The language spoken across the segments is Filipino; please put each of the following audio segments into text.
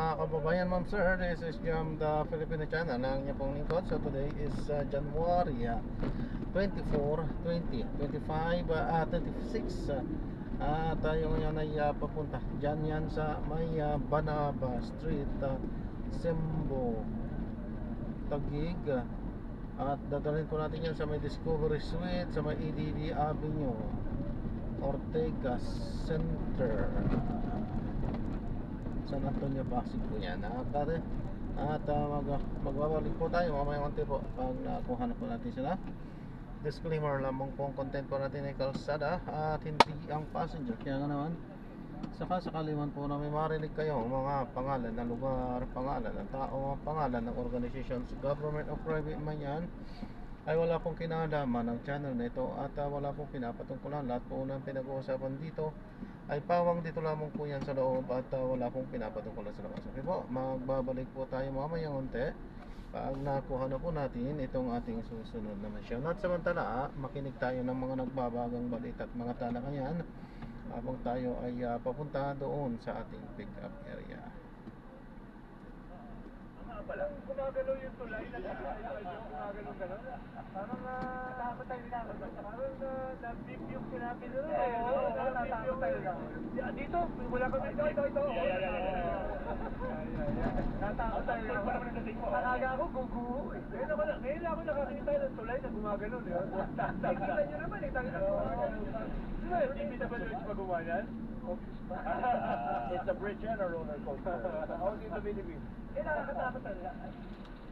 mga kababayan, ma'am sir, this is Jam the Filipino channel ng inyong pong lingkod. So today is January 24, 20, 25, 26. Tayo ngayon ay papunta dyan yan sa may Banaba Street, Sembo, Taguig. At dadalhin po natin yan sa may Discovery Suite, sa may EDD Avenue, Ortega Center, San Antonio, Pasig po yan. At magbabalik po tayo mamaya konti po pag nakuha na po natin sila. Disclaimer lamang po ang content po natin ay kalsada at hindi ang passenger. Kaya nga naman, sakali man po na may marinig kayo mga pangalan ng lugar, pangalan ng tao, pangalan ng organizations, government o private man yan, ay wala pong kinalaman ng channel na ito at wala pong pinapatungkulan. Lahat po ng pinag-uusapan dito ay pawang dito lamang po yan sa loob at wala pong pinapatungkulan sa labas. Okay po, magbabalik po tayo mamaya konti pag nakuha na po natin itong ating susunod na mission. At samantala, makinig tayo ng mga nagbabagang balita at mga talakayan habang tayo ay papunta doon sa ating pick-up area. Parang gumagalaw yung tulay, gumagalaw-galaw. Parang natakot tayo binakot. Parang na-beep yung sinabi nila. Oo, natakot tayo. Dito, wala kami. Ito. Natakot tayo. Nakaga ako, guguho. Ngayon ako nakakita ng tulay na gumagalaw. Nakikita nyo naman, hindi ba yung pag-umanan? It's a bridge and a roller coaster. How do you believe it? Nakakatakot talaga.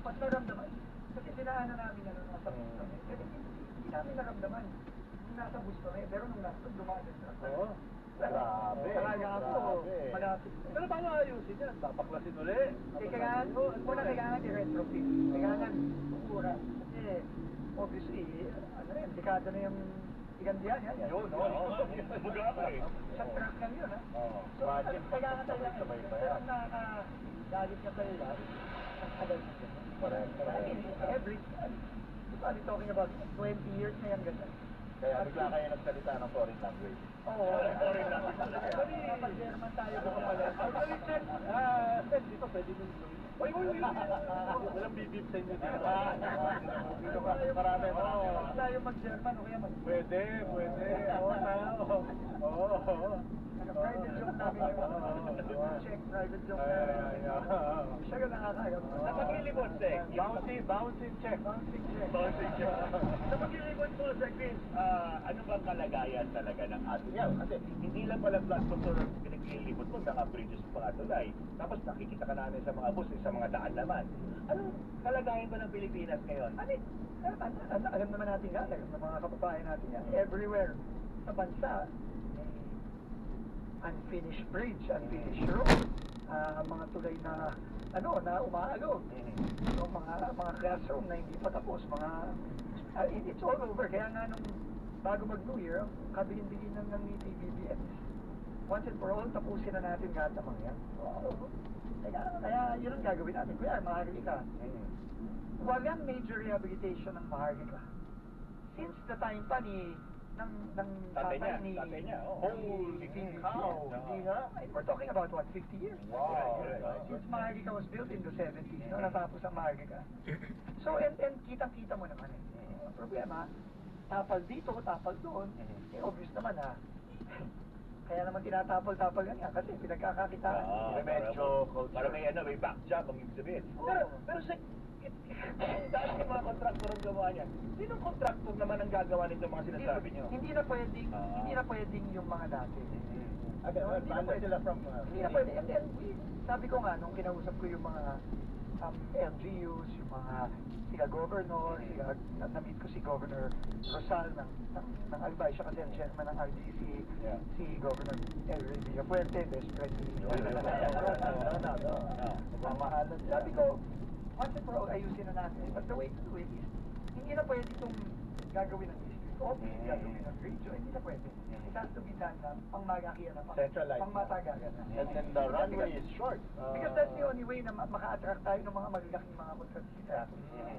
Pag naramdaman, kasi sinaanan namin na nasa bus kami. Kasi hindi namin naramdaman. Nung nasa bus kami, pero nung nasa dumagas na. Oo. Grabe. Talaga ako, malapit. Pero paano ayusin yan? Papaklasin ulit. Kailangan, muna kailangan i-retrofit. Kailangan, pura. Kasi, obviously, ano rin, dekada na yung igandihan yan. Yun, buga ako eh. Sa truck lang yun, ha? Oo. So, kailangan talaga. Pero ang nakagalit ka tayo lang, ang tagal na siya. Correct. Every, I'm talking about 20 years na yan ganyan. Kaya bigla kayo nagsalita ng foreign language. Oo, foreign language. Kapag German tayo doon pala. Actually, Sen, dito pwede nyo gawin. Uy, walang bibib sa inyo dito. Dito ka, marami. Tayo mag-German o kaya Pwede. Oo. Private joke namin yung check, private joke namin. Siya ka nakakaya. Sa pag-ilibot, Sek? Bouncing check. Sa pag-ilibot mo, Sek Vince, ano bang kalagayan talaga ng atin? Kasi hindi lang pala platform to pinag-ilibot mo, mga bridges mo, mga tulay. Tapos nakikita ka namin sa mga bus, sa mga daan naman. Anong kalagayan ba ng Pilipinas ngayon? Alam naman natin yan, alam ng mga kababayan natin yan. Everywhere sa bansa, unfinished bridge, unfinished road, mga tulay na umaagaw. So, mga classroom na hindi pa tapos, it's all over. Kaya nga nung bago mag-New Year, kabilin-bilin ng PBBM. Once and for all, tapusin na natin lahat ng mga yan. Kaya yun ang gagawin natin. Kaya Maharlika, walang major rehabilitation ng Maharlika. Since the time pa ng tatay niya. Holy cow! We're talking about what, 50 years? Wow! Since Maharlika was built in the 70s, natapos ang Maharlika. So, and kitang-kita mo naman ang problema, tapal dito, tapal doon, obvious naman kaya naman tinatapal-tapal ganyan kasi pinagkakakitaan. Medyo, para may back job ang ibig sabihin. Pero dahil yung mga kontraktor ang gawa niyan, sinong kontraktor naman ang gagawa nito mga sinasabi niyo? Hindi na pwedeng yung mga dati. Hindi na pwede. And then, sabi ko nga, nung kinausap ko yung mga LGUs, yung mga governor, na-meet ko si Governor Rosal ng Albay, siya kasi ang chairman ng RDC, si Governor Elry Villapuerte, best friend ni Mamahalan. Sabi ko, once and for all, ayusin na natin. But the way to do it is, hindi na pwede itong gagawin ng district office, gagawin ng region, hindi na pwede. It has to be done na pang-magakian na, pang-matagagan na. And then the runway is short. Because that's the only way na maka-attract tayo ng mga magagaking mga kontrabisita.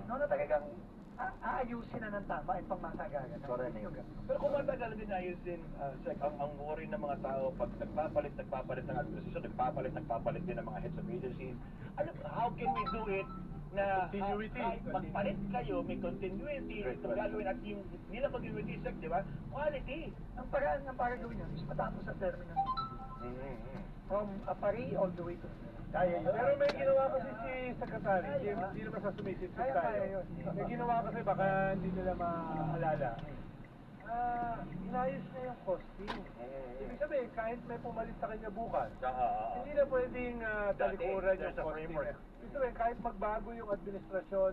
No, na talagang aayusin na ng tama yung pangmasagagan. Correct. Yun yung ganun. Pero kung matagal din ayusin, Sec, ang worry ng mga tao pag nagpapalit ng administrasyon, nagpapalit din ng mga heads of agencies. Ano, how can we do it na Continuity. kahit magpalit kayo, may continuity, itong gagawin at yung hindi na continuity, Sec, di ba? Quality. Ang paraan ng para gawin yun is matapos sa terminal. From Apari all the way to kaya yun. Pero may ginawa kasi si Secretary, hindi naman sa sumisit Kaya yun. May ginawa kasi baka hindi nila maalala. Inayos na yung costing. Ibig sabihin, kahit may pumalit sa kanya bukas, hindi na pwedeng talikuran yung There's a costing. framework. Ibig sabihin, kahit magbago yung administrasyon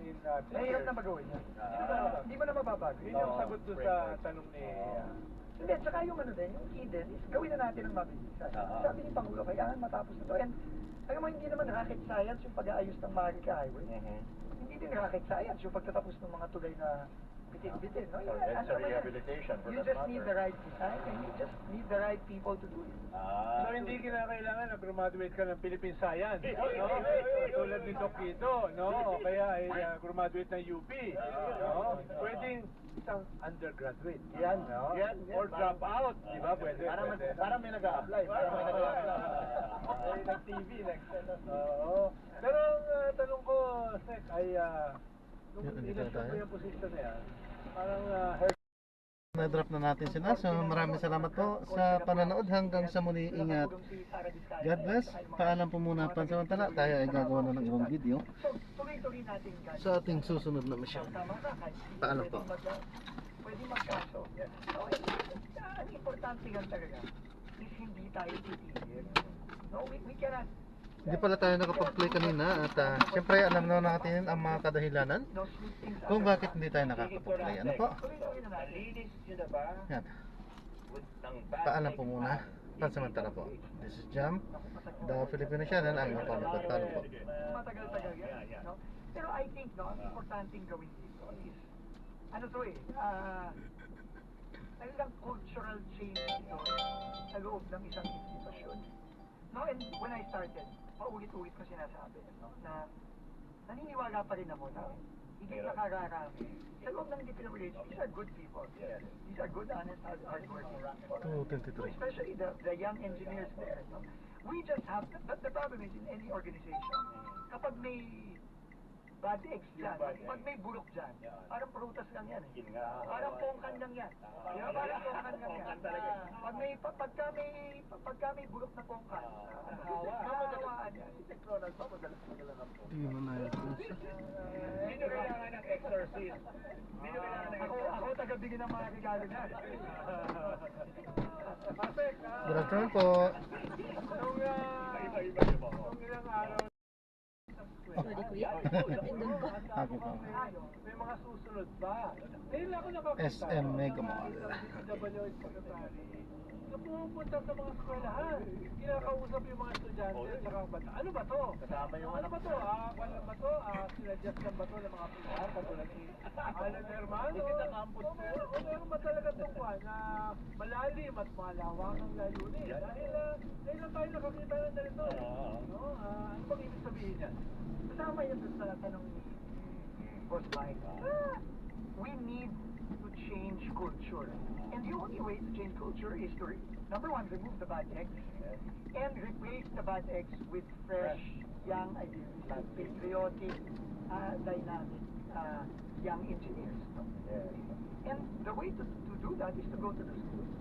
in Mahirap na magawin yan. Hindi mo na mababago. Yun yung sagot doon sa tanong ni... Hindi, tsaka yung ano din, yung key din is gawin na natin ng mabilisan. Sabi ni Pangulo, kailangan matapos na to. And alam mo, hindi naman rocket science yung pag-aayos ng Marika Highway. Hindi din rocket science yung pagtatapos ng mga tulay na bitin-bitin. No? So, it's a rehabilitation for You that just need matter. the right design and you just need the right people to do it. So hindi kinakailangan na graduate ka ng Philippine Science, no? Tulad ni Doc Quito, no? O kaya ay graduate ng UP, no? Pwedeng isang undergraduate. Yan, no? yan. Or drop out, di ba? Pwede, pwede. Parang may nag-a-apply. Ay, nag-TV, Oo. Pero ang tanong ko, Sec, ay nung Yan, nandito na inasyon tayo. mo yung position na yan, parang Na-drop na natin sila. So maraming salamat po sa pananood. Hanggang sa muli, ingat. God bless. Paalam po muna pansamantala. Tayo ay gagawa na ng ibang video So, tuloy-tuloy natin guys. sa ating susunod na mission. Tama ka, kahit Paalam po. Pwede magkaso. So, ang importante yan talaga is hindi tayo titigil. No, we cannot. Hindi pala tayo nakapag-play kanina at siyempre alam na natin ang mga kadahilanan Those things kung bakit hindi tayo nakakapag-play. Ano po? Tuloy-tuloy na natin. Nalinis nyo na ba? Yan. Ng Paalam po muna. Pansamantala po. This is Jam, the Filipino channel. Ang mga pamukot. Paalam po. Matagal-tagal yan. No? Pero I think, no, ang importanteng gawin dito is, ano to eh, talagang cultural change dito sa loob ng isang institusyon. No, and when I started, paulit-ulit ko sinasabi, no, na naniniwala pa rin ako na higit na kararami. Sa loob ng DPWH, these are good people. These are good, honest, hardworking people. 223. Especially the young engineers there. No? We just have, the problem is in any organization, kapag may bad eggs dyan, pag may bulok dyan, parang prutas lang yan eh. Parang pongkan lang yan. Di ba? Parang pongkan lang yan. Pagka may bulok na pongkan, kakawaan yan. Si Ronald pa, madalas ang po. Hindi mo na ito. Sino kailangan ng exorcist? Sino kailangan ng Ako taga-bigyan ng mga regalo dyan. Good afternoon po. nung Iba-iba yung mga. nung ilang araw Happy po. may mga susunod ba? Ngayon lang ako nakakita. SM Mega Mall. DPWH Secretary na pumupunta sa mga eskwelahan. Kinakausap yung mga estudyante at saka bata. Ano ba to? Kasama yung Ano ba to? Wala ba to? Sinadjustan ba to ng mga PR? Katulad ni Alan Hermano? O meron ba talaga to na malalim at malawak ang layunin? Dahil ngayon lang tayo nakakita ng ganito. No? Ano bang ibig sabihin yan? Kasama yun dun sa tanong ni Boss Mike. We need to change culture. And the only way to change culture is to, number one, remove the bad eggs and replace the bad eggs with fresh, young ideas, patriotic, dynamic, young engineers. No? And the way to do that is to go to the schools.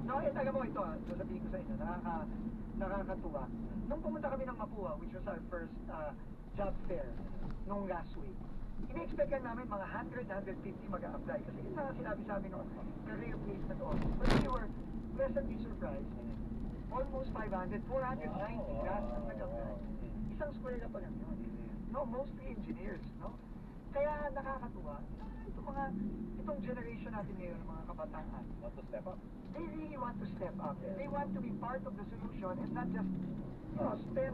No, and alam mo ito, sasabihin ko sa inyo, nakakatuwa. Nung pumunta kami ng Mapua, which was our first job fair nung last week, in-expect namin mga 100-150 mag-a-apply. Kasi yun na sinabi sa amin ng career placement office. But we were pleasantly surprised. Almost 500, 490 class ang nag-apply. Isang square pa lang yun. No, mostly engineers, no? Kaya nakakatuwa. Itong generation natin ngayon, ng mga kabataan, Want to step up? they really want to step up. They want to be part of the solution and not just, spend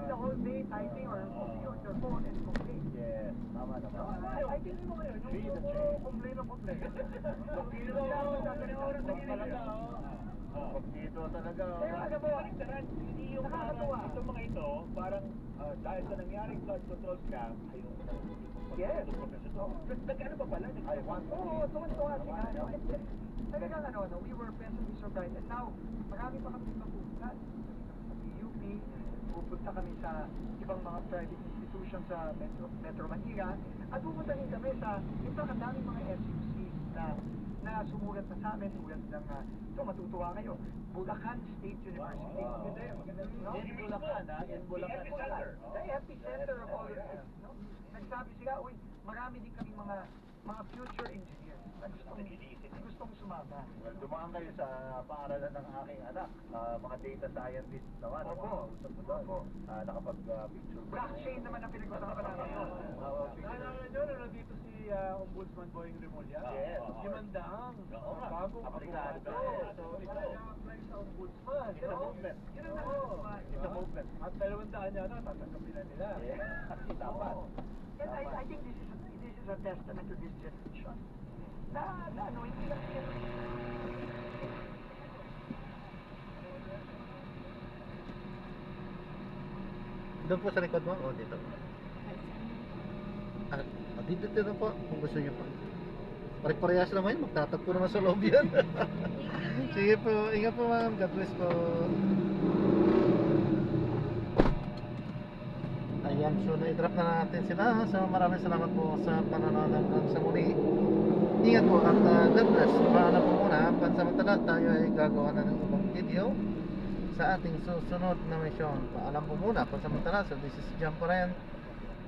the whole day typing or copy on their phone and complain. Yes, tama naman. I think mo ngayon, Be the yung change. complain na complain. Complain na lang, Pag dito talaga, Kaya alam mo, hindi yung nakakatuwa. parang, itong mga ito, parang dahil sa nangyaring flood control scam, ayun, Yes. Nag-ano pa pala? Oo, tuwan-tuwa sila. No? Talagang ano, we were pleasantly surprised. And now, marami pa kami mapupunta. Sa PUP, pupunta kami sa ibang mga private institutions sa Metro Manila. At pupunta rin kami sa, in fact, ang daming mga SUCs na sumulat na sa amin, tulad ng, ito, matutuwa kayo, Bulacan State University. No? Yan Bulacan, ha? Yan Bulacan. The epicenter of all of this. No? Nagsabi sila, uy, marami din kami mga future engineers na gustong sumama. Well, dumaan kayo sa paaralan ng aking anak, mga data scientist naman, Opo. mga usap mo doon. Opo. Nakapag-picture ba? Blockchain naman ang pinag-usapan namin. Naalala nyo na nandito si Ombudsman Boying Remulla? Yes. Limandang. Oo nga. Bagong Aplikado. abogado. So, ito na-apply sa Ombudsman. It's a movement. Yun ang Oo. nakakatuwa. It's a movement. At 200 yata, tatanggapin na nila. Yeah. Dapat. And I think this is a testament to this generation. Na ano, hindi lang Doon po sa likod mo o dito? Dito po kung gusto niyo po. Pare-parehas naman yun, magtatagpo naman sa loob yan. Sige po, ingat po ma'am, God bless po. Ayan, so na-drop na natin sila. So maraming salamat po sa panonood hanggang sa muli. Ingat po at God bless. Paalam po muna, pansamantala tayo ay gagawa na ng ibang video sa ating susunod na mission. Paalam po muna, pansamantala. So this is Jam pa rin,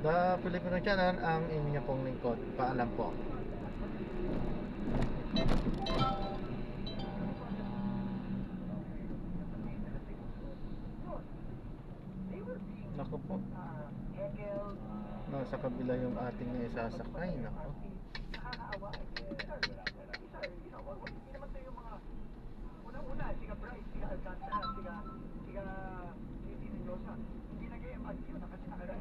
The Filipino Channel, ang inyo pong lingkod. Paalam po. Naku po, heckled. nasa kabila yung ating isasakay. Naku. Nakakaawa. Hindi naman tayo yung mga unang-una, sika Bryce, sika Alcantara, sika Titi Mendoza. Hindi nag-MRT yun, kasi nakaraya.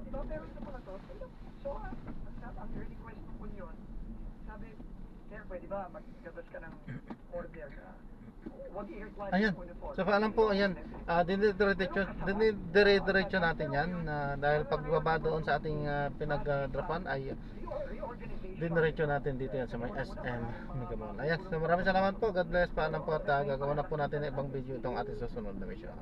Diba, pero sa mga to, so, ang early question ko yun, sabi, Sir, pwede ba maggabas ka ng order ka? Huwag i-require Ayan, ko yung so paalam po, ayan, dinidire-diretso natin yan dahil pagbaba doon sa ating pinag-dropan ay diniretso natin dito yan sa may SM Megamall. Ayan, so maraming salamat po, God bless, paalam po at gagawa na po natin ibang video itong ating susunod na mission.